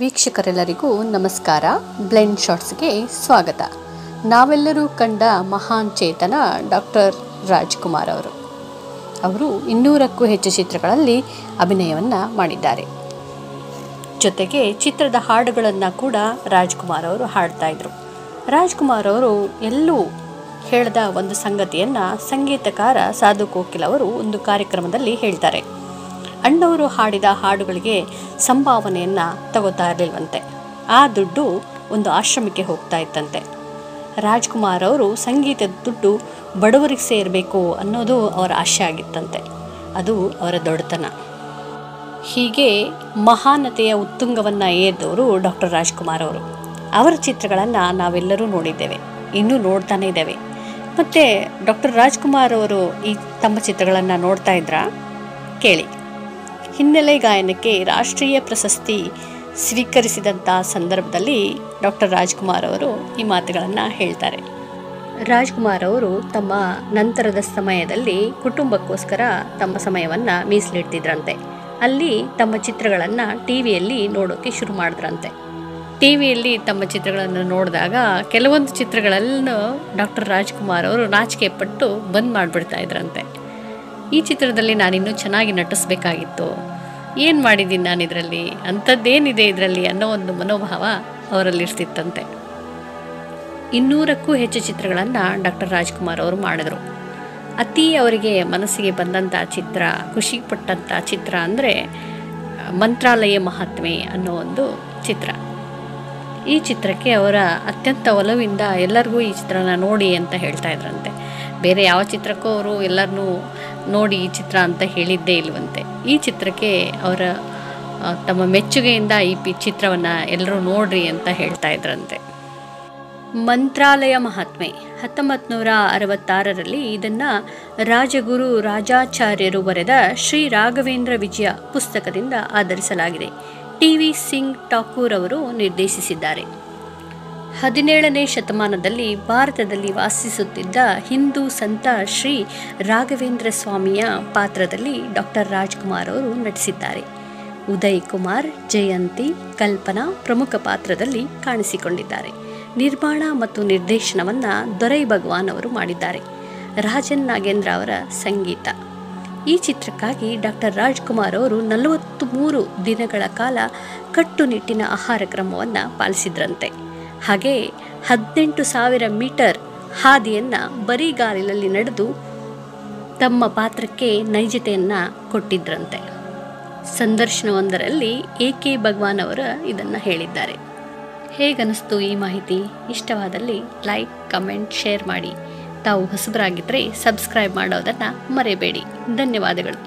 ವೀಕ್ಷಕರೆಲ್ಲರಿಗೂ ನಮಸ್ಕಾರ. ಬ್ಲೆಂಡ್ ಶಾರ್ಟ್ಸ್ಗೆ ಸ್ವಾಗತ. ನಾವೆಲ್ಲರೂ ಕಂಡ ಮಹಾನ್ ಚೇತನ ಡಾಕ್ಟರ್ ರಾಜ್ಕುಮಾರ್ ಅವರು 200ಕ್ಕೂ ಹೆಚ್ಚು ಚಿತ್ರಗಳಲ್ಲಿ ಅಭಿನಯವನ್ನು ಮಾಡಿದ್ದಾರೆ. ಜೊತೆಗೆ ಚಿತ್ರದ ಹಾಡುಗಳನ್ನು ಕೂಡ ರಾಜ್ಕುಮಾರ್ ಅವರು ಹಾಡ್ತಾ ಇದ್ರು. ರಾಜ್ಕುಮಾರ್ ಅವರು ಎಲ್ಲೂ ಹೇಳಿದ ಒಂದು ಸಂಗತಿಯನ್ನು ಸಂಗೀತಕಾರ ಸಾಧು ಕೋಕಿಲ್ ಅವರು ಒಂದು ಕಾರ್ಯಕ್ರಮದಲ್ಲಿ ಹೇಳ್ತಾರೆ. ಅಣ್ಣವರು ಹಾಡಿದ ಹಾಡುಗಳಿಗೆ ಸಂಭಾವನೆಯನ್ನು ತಗೋತಾ ಇರಲಿಲ್ವಂತೆ. ಆ ದುಡ್ಡು ಒಂದು ಆಶ್ರಮಕ್ಕೆ ಹೋಗ್ತಾ ಇತ್ತಂತೆ. ರಾಜ್ಕುಮಾರ್ ಅವರು ಸಂಗೀತದ ದುಡ್ಡು ಬಡವರಿಗೆ ಸೇರಬೇಕು ಅನ್ನೋದು ಅವರ ಆಶೆ ಆಗಿತ್ತಂತೆ. ಅದು ಅವರ ದೊಡ್ಡತನ. ಹೀಗೆ ಮಹಾನತೆಯ ಉತ್ತುಂಗವನ್ನು ಏರಿದವರು ಡಾಕ್ಟರ್ ರಾಜ್ಕುಮಾರ್ ಅವರು. ಅವರ ಚಿತ್ರಗಳನ್ನು ನಾವೆಲ್ಲರೂ ನೋಡಿದ್ದೇವೆ, ಇನ್ನೂ ನೋಡ್ತಾನೇ ಇದ್ದೇವೆ. ಮತ್ತು ಡಾಕ್ಟರ್ ರಾಜ್ಕುಮಾರ್ ಅವರು ಈ ತಮ್ಮ ಚಿತ್ರಗಳನ್ನು ನೋಡ್ತಾ ಇದ್ರಾ? ಕೇಳಿ. ಹಿನ್ನೆಲೆ ಗಾಯನಕ್ಕೆ ರಾಷ್ಟ್ರೀಯ ಪ್ರಶಸ್ತಿ ಸ್ವೀಕರಿಸಿದಂಥ ಸಂದರ್ಭದಲ್ಲಿ ಡಾಕ್ಟರ್ ರಾಜ್ಕುಮಾರ್ ಅವರು ಈ ಮಾತುಗಳನ್ನು ಹೇಳ್ತಾರೆ. ರಾಜ್ಕುಮಾರ್ ಅವರು ತಮ್ಮ ನಂತರದ ಸಮಯದಲ್ಲಿ ಕುಟುಂಬಕ್ಕೋಸ್ಕರ ತಮ್ಮ ಸಮಯವನ್ನು ಮೀಸಲಿಡ್ತಿದ್ರಂತೆ. ಅಲ್ಲಿ ತಮ್ಮ ಚಿತ್ರಗಳನ್ನು ಟಿವಿಯಲ್ಲಿ ನೋಡೋಕ್ಕೆ ಶುರು ಮಾಡಿದ್ರಂತೆ. ಟಿವಿಯಲ್ಲಿ ತಮ್ಮ ಚಿತ್ರಗಳನ್ನು ನೋಡಿದಾಗ ಕೆಲವೊಂದು ಚಿತ್ರಗಳನ್ನು ಡಾಕ್ಟರ್ ರಾಜ್ಕುಮಾರ್ ಅವರು ನಾಚಿಕೆ ಪಟ್ಟು ಬಂದ್ ಮಾಡಿಬಿಡ್ತಾ ಇದ್ರಂತೆ. ಈ ಚಿತ್ರದಲ್ಲಿ ನಾನಿನ್ನೂ ಚೆನ್ನಾಗಿ ನಟಿಸ್ಬೇಕಾಗಿತ್ತು, ಏನು ಮಾಡಿದ್ದೀನಿ ನಾನು ಇದರಲ್ಲಿ, ಅಂಥದ್ದೇನಿದೆ ಇದರಲ್ಲಿ ಅನ್ನೋ ಒಂದು ಮನೋಭಾವ ಅವರಲ್ಲಿರ್ತಿತ್ತಂತೆ. 200ಕ್ಕೂ ಹೆಚ್ಚು ಚಿತ್ರಗಳನ್ನು ಡಾಕ್ಟರ್ ರಾಜ್ಕುಮಾರ್ ಅವರು ಮಾಡಿದರು. ಅತಿ ಅವರಿಗೆ ಮನಸ್ಸಿಗೆ ಬಂದಂಥ ಚಿತ್ರ, ಖುಷಿ ಪಟ್ಟಂಥ ಚಿತ್ರ ಅಂದರೆ ಮಂತ್ರಾಲಯ ಮಹಾತ್ಮೆ ಅನ್ನೋ ಒಂದು ಚಿತ್ರ. ಈ ಚಿತ್ರಕ್ಕೆ ಅವರ ಅತ್ಯಂತ ಒಲವಿಂದ ಎಲ್ಲರಿಗೂ ಈ ಚಿತ್ರನ ನೋಡಿ ಅಂತ ಹೇಳ್ತಾ ಇದ್ರಂತೆ. ಬೇರೆ ಯಾವ ಚಿತ್ರಕ್ಕೂ ಅವರು ಎಲ್ಲರನ್ನೂ ನೋಡಿ ಈ ಚಿತ್ರ ಅಂತ ಹೇಳಿದ್ದೇ ಇಲ್ವಂತೆ. ಈ ಚಿತ್ರಕ್ಕೆ ಅವರ ತಮ್ಮ ಮೆಚ್ಚುಗೆಯಿಂದ ಈ ಚಿತ್ರವನ್ನು ಎಲ್ಲರೂ ನೋಡ್ರಿ ಅಂತ ಹೇಳ್ತಾ ಇದ್ರಂತೆ. ಮಂತ್ರಾಲಯ ಮಹಾತ್ಮೆ 1966ರಲ್ಲಿ ಇದನ್ನು ರಾಜಗುರು ರಾಜಾಚಾರ್ಯರು ಬರೆದ ಶ್ರೀ ರಾಘವೇಂದ್ರ ವಿಜಯ ಪುಸ್ತಕದಿಂದ ಆಧರಿಸಲಾಗಿದೆ. ಟಿ.ವಿ. ಸಿಂಗ್ ಠಾಕೂರ್ ಅವರು ನಿರ್ದೇಶಿಸಿದ್ದಾರೆ. 17ನೇ ಶತಮಾನದಲ್ಲಿ ಭಾರತದಲ್ಲಿ ವಾಸಿಸುತ್ತಿದ್ದ ಹಿಂದೂ ಸಂತ ಶ್ರೀ ರಾಘವೇಂದ್ರ ಸ್ವಾಮಿಯ ಪಾತ್ರದಲ್ಲಿ ಡಾಕ್ಟರ್ ರಾಜ್ಕುಮಾರ್ ಅವರು ನಟಿಸಿದ್ದಾರೆ. ಉದಯ್ ಕುಮಾರ್, ಜಯಂತಿ, ಕಲ್ಪನಾ ಪ್ರಮುಖ ಪಾತ್ರದಲ್ಲಿ ಕಾಣಿಸಿಕೊಂಡಿದ್ದಾರೆ. ನಿರ್ಮಾಣ ಮತ್ತು ನಿರ್ದೇಶನವನ್ನು ದೊರೈ ಭಗವಾನ್ ಅವರು ಮಾಡಿದ್ದಾರೆ. ರಾಜನ್ ನಾಗೇಂದ್ರ ಅವರ ಸಂಗೀತ. ಈ ಚಿತ್ರಕ್ಕಾಗಿ ಡಾಕ್ಟರ್ ರಾಜ್ಕುಮಾರ್ ಅವರು 43 ದಿನಗಳ ಕಾಲ ಕಟ್ಟುನಿಟ್ಟಿನ ಆಹಾರ ಕ್ರಮವನ್ನು ಪಾಲಿಸಿದ್ರಂತೆ. ಹಾಗೆ 18,000 ಮೀಟರ್ ಹಾದಿಯನ್ನು ಬರಿಗಾಲಿನಲ್ಲಿ ನಡೆದು ತಮ್ಮ ಪಾತ್ರಕ್ಕೆ ನೈಜತೆಯನ್ನು ಕೊಟ್ಟಿದ್ರಂತೆ. ಸಂದರ್ಶನವೊಂದರಲ್ಲಿ ಎ.ಕೆ. ಭಗವಾನ್ ಅವರು ಇದನ್ನು ಹೇಳಿದ್ದಾರೆ. ಹೇಗನ್ನಿಸ್ತು ಈ ಮಾಹಿತಿ? ಇಷ್ಟವಾದಲ್ಲಿ ಲೈಕ್, ಕಮೆಂಟ್, ಶೇರ್ ಮಾಡಿ. ತಾವು ಹೊಸಬರಾಗಿದ್ದರೆ ಸಬ್ಸ್ಕ್ರೈಬ್ ಮಾಡೋದನ್ನು ಮರೆಯಬೇಡಿ. ಧನ್ಯವಾದಗಳು.